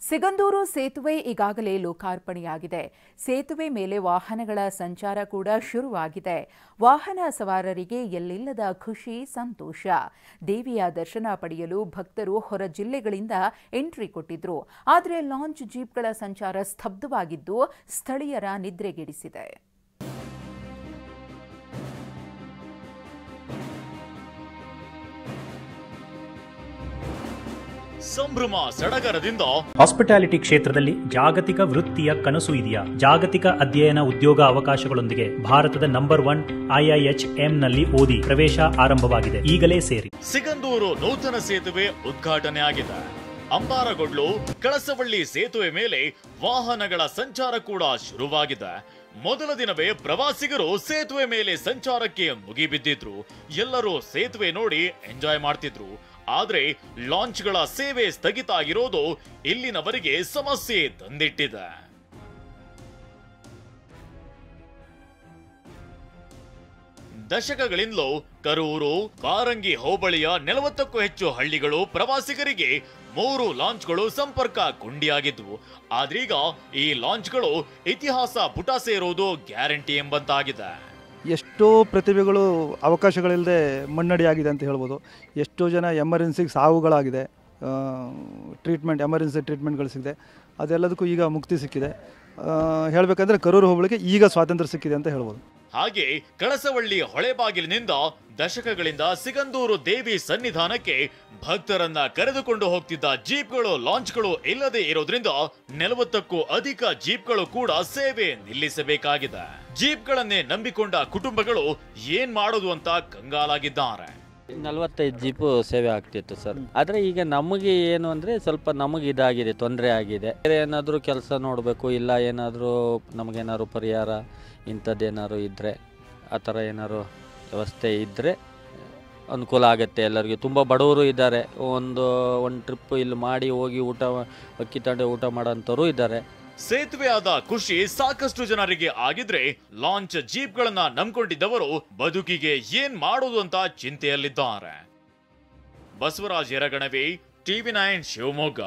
ಸಿಗಂದೂರು ಸೇತುವೆ ಈಗಾಗಲೇ ಲೋಕಾರ್ಪಣೆಯಾಗಿದೆ. ಸೇತುವೆ ಮೇಲೆ ವಾಹನಗಳ ಸಂಚಾರ ಕೂಡ ಶುರುವಾಗಿದೆ. ವಾಹನ ಸವಾರರಿಗೆ ಎಲ್ಲಿಲ್ಲದ ಖುಷಿ, ಸಂತೋಷ. ದೇವಿಯ ದರ್ಶನ ಪಡೆಯಲು ಭಕ್ತರು ಹೊರ ಜಿಲ್ಲೆಗಳಿಂದ ಎಂಟ್ರಿ ಕೊಟ್ಟಿದ್ರು. ಆದರೆ ಲಾಂಚ್ ಜೀಪ್ಗಳ ಸಂಚಾರ ಸ್ತಬ್ಧವಾಗಿದ್ದು ಸ್ಥಳೀಯರ ನಿದ್ರೆಗೆಡಿಸಿದೆ. ಸಂಭ್ರಮ ಸಡಗರದಿಂದ ಹಾಸ್ಪಿಟಾಲಿಟಿ ಕ್ಷೇತ್ರದಲ್ಲಿ ಜಾಗತಿಕ ವೃತ್ತಿಯ ಕನಸು ಇದೆಯಾ? ಜಾಗತಿಕ ಅಧ್ಯಯನ ಉದ್ಯೋಗ ಅವಕಾಶಗಳೊಂದಿಗೆ ಭಾರತದ ನಂಬರ್ 1 IIHM ನಲ್ಲಿ ಓದಿ. ಪ್ರವೇಶ ಆರಂಭವಾಗಿದೆ. ಈಗಲೇ ಸೇರಿ. ಸಿಗಂದೂರು ನೂತನ ಸೇತುವೆ ಉದ್ಘಾಟನೆ ಆಗಿದೆ. ಅಂಬಾರಗೊಡ್ಲು ಕಳಸವಳ್ಳಿ ಸೇತುವೆ ಮೇಲೆ ವಾಹನಗಳ ಸಂಚಾರ ಕೂಡ ಶುರುವಾಗಿದೆ. ಮೊದಲ ದಿನವೇ ಪ್ರವಾಸಿಗರು ಸೇತುವೆ ಮೇಲೆ ಸಂಚಾರಕ್ಕೆ ಮುಗಿಬಿದ್ದಿದ್ರು. ಎಲ್ಲರೂ ಸೇತುವೆ ನೋಡಿ ಎಂಜಾಯ್ ಮಾಡ್ತಿದ್ರು. ಆದ್ರೆ ಲಾಂಚ್ಗಳ ಸೇವೆ ಸ್ಥಗಿತ ಆಗಿರೋದು ಇಲ್ಲಿನವರಿಗೆ ಸಮಸ್ಯೆ ತಂದಿಟ್ಟಿದೆ. ದಶಕಗಳಿಂದಲೂ ಕರೂರು, ಕಾರಂಗಿ ಹೋಬಳಿಯ 40ಕ್ಕೂ ಹೆಚ್ಚು ಹಳ್ಳಿಗಳು ಪ್ರವಾಸಿಗರಿಗೆ 3 ಲಾಂಚ್ಗಳು ಸಂಪರ್ಕ ಕೊಂಡಿಯಾಗಿದ್ವು. ಆದ್ರೀಗ ಈ ಲಾಂಚ್ಗಳು ಇತಿಹಾಸ ಪುಟ ಸೇರೋದು ಗ್ಯಾರಂಟಿ ಎಂಬಂತಾಗಿದೆ. ಎಷ್ಟೋ ಪ್ರತಿಭೆಗಳು ಅವಕಾಶಗಳಿಲ್ಲದೆ ಮಣ್ಣಡಿಯಾಗಿದೆ ಅಂತ ಹೇಳ್ಬೋದು. ಎಷ್ಟೋ ಜನ ಎಮರ್ಜೆನ್ಸಿಗೆ ಸಾವುಗಳಾಗಿದೆ. ಎಮರ್ಜೆನ್ಸಿ ಟ್ರೀಟ್ಮೆಂಟ್ಗಳು ಸಿಕ್ಕಿದೆ. ಅದೆಲ್ಲದಕ್ಕೂ ಈಗ ಮುಕ್ತಿ ಸಿಕ್ಕಿದೆ. ಹೇಳಬೇಕಂದ್ರೆ ಕರೂರು ಹೋಬಳಿಗೆ ಈಗ ಸ್ವಾತಂತ್ರ್ಯ ಸಿಕ್ಕಿದೆ ಅಂತ ಹೇಳ್ಬೋದು. ಹಾಗೆ ಕಳಸವಳ್ಳಿ ಹೊಳೆಬಾಗಿಲಿನಿಂದ ದಶಕಗಳಿಂದ ಸಿಗಂದೂರು ದೇವಿ ಸನ್ನಿಧಾನಕ್ಕೆ ಭಕ್ತರನ್ನ ಕರೆದುಕೊಂಡು ಹೋಗ್ತಿದ್ದ ಜೀಪ್ಗಳು, ಲಾಂಚ್ಗಳು ಇಲ್ಲದೆ ಇರೋದ್ರಿಂದ 40ಕ್ಕೂ ಅಧಿಕ ಜೀಪ್ಗಳು ಕೂಡ ಸೇವೆ ನಿಲ್ಲಿಸಬೇಕಾಗಿದೆ. ಜೀಪ್ಗಳನ್ನೇ ನಂಬಿಕೊಂಡ ಕುಟುಂಬಗಳು ಏನ್ ಮಾಡೋದು ಅಂತ ಕಂಗಾಲಾಗಿದ್ದಾರೆ. 45 ಜೀಪು ಸೇವೆ ಆಗ್ತಿತ್ತು ಸರ್. ಆದರೆ ಈಗ ನಮಗೆ ಏನು ಅಂದರೆ ಸ್ವಲ್ಪ ನಮಗೆ ಇದಾಗಿದೆ, ತೊಂದರೆ ಆಗಿದೆ. ಬೇರೆ ಏನಾದರೂ ಕೆಲಸ ನೋಡಬೇಕು, ಇಲ್ಲ ಏನಾದರೂ ನಮಗೇನಾದ್ರು ಪರಿಹಾರ ಇಂಥದ್ದೇನಾದ್ರು ಇದ್ದರೆ, ಆ ಥರ ಏನಾದ್ರು ವ್ಯವಸ್ಥೆ ಇದ್ದರೆ ಅನುಕೂಲ ಆಗುತ್ತೆ ಎಲ್ಲರಿಗೂ. ತುಂಬ ಬಡವರು ಇದ್ದಾರೆ. ಒಂದು ಟ್ರಿಪ್ ಇಲ್ಲಿ ಮಾಡಿ ಹೋಗಿ ಅಕ್ಕಿ ತಂಡೆ ಊಟ ಮಾಡೋಂಥವ್ರು ಇದ್ದಾರೆ. ಸೇತುವೆ ಆದ ಖುಷಿ ಸಾಕಷ್ಟು ಜನರಿಗೆ ಆಗಿದ್ರೆ, ಲಾಂಚ್ ಜೀಪ್ಗಳನ್ನ ನಂಬಿಕೊಂಡಿದ್ದವರು ಬದುಕಿಗೆ ಏನ್ ಮಾಡೋದು ಅಂತ ಚಿಂತೆಯಲ್ಲಿದ್ದಾರೆ. ಬಸವರಾಜ್ ಯರಗಣವಿ, TV9 ಶಿವಮೊಗ್ಗ.